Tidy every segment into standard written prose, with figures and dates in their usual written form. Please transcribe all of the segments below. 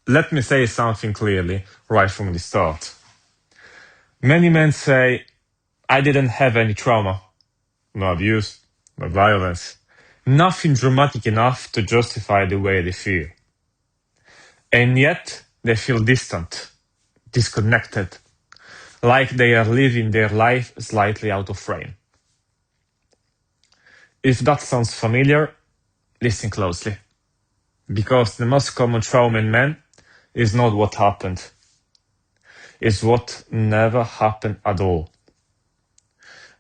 Let me say something clearly right from the start. Many men say, I didn't have any trauma, no abuse, no violence, nothing dramatic enough to justify the way they feel. And yet, they feel distant, disconnected, like they are living their life slightly out of frame. If that sounds familiar, listen closely. Because the most common trauma in men is not what happened. It's what never happened at all.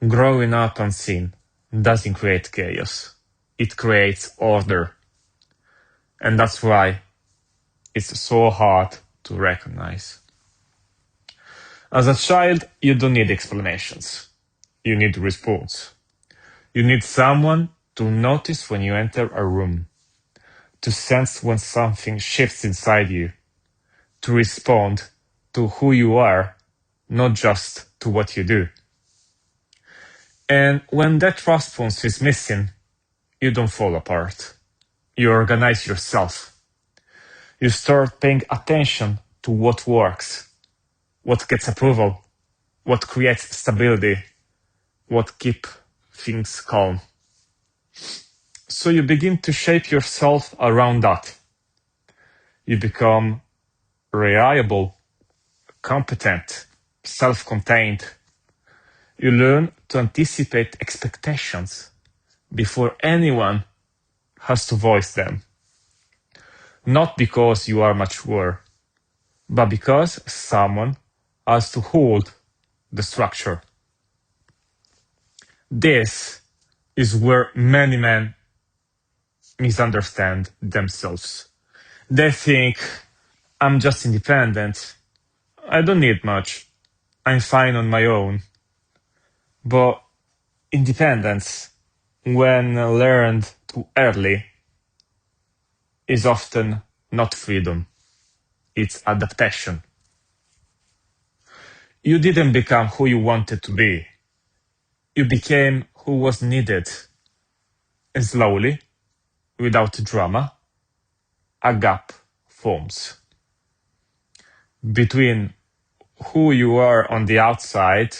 Growing up unseen doesn't create chaos. It creates order. And that's why it's so hard to recognize. As a child, you don't need explanations. You need response. You need someone to notice when you enter a room, to sense when something shifts inside you, to respond to who you are, not just to what you do. And when that response is missing, you don't fall apart. You organize yourself. You start paying attention to what works, what gets approval, what creates stability, what keeps things calm. So you begin to shape yourself around that. You become reliable, competent, self-contained. You learn to anticipate expectations before anyone has to voice them. Not because you are mature, but because someone has to hold the structure. This is where many men misunderstand themselves. They think, I'm just independent. I don't need much. I'm fine on my own. But independence, when learned too early, is often not freedom. It's adaptation. You didn't become who you wanted to be. You became who was needed. And slowly, without drama, a gap forms between who you are on the outside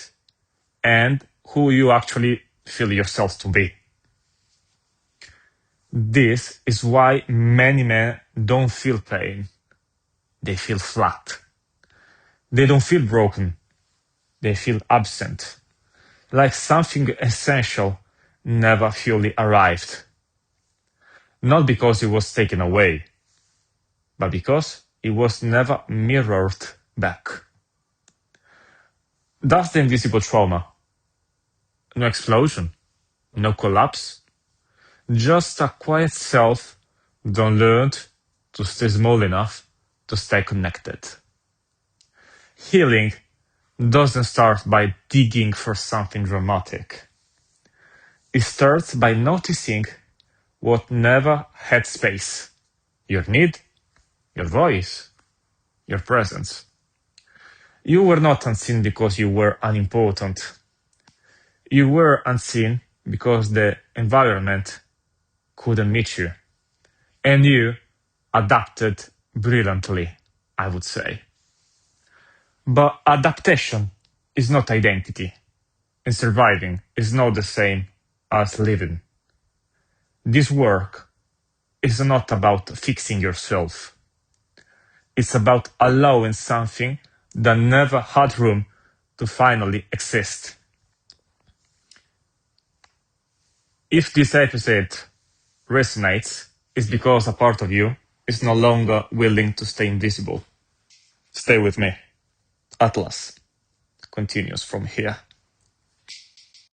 and who you actually feel yourself to be. This is why many men don't feel pain. They feel flat. They don't feel broken. They feel absent, like something essential never fully arrived. Not because it was taken away, but because it was never mirrored back. That's the invisible trauma. No explosion, no collapse, just a quiet self that learned to stay small enough to stay connected. Healing doesn't start by digging for something dramatic. It starts by noticing what never had space. Your need, your voice, your presence. You were not unseen because you were unimportant. You were unseen because the environment couldn't meet you. And you adapted brilliantly, I would say. But adaptation is not identity, and surviving is not the same as living. This work is not about fixing yourself. It's about allowing something that never had room to finally exist. If this episode resonates, it's because a part of you is no longer willing to stay invisible. Stay with me. Atlas continues from here.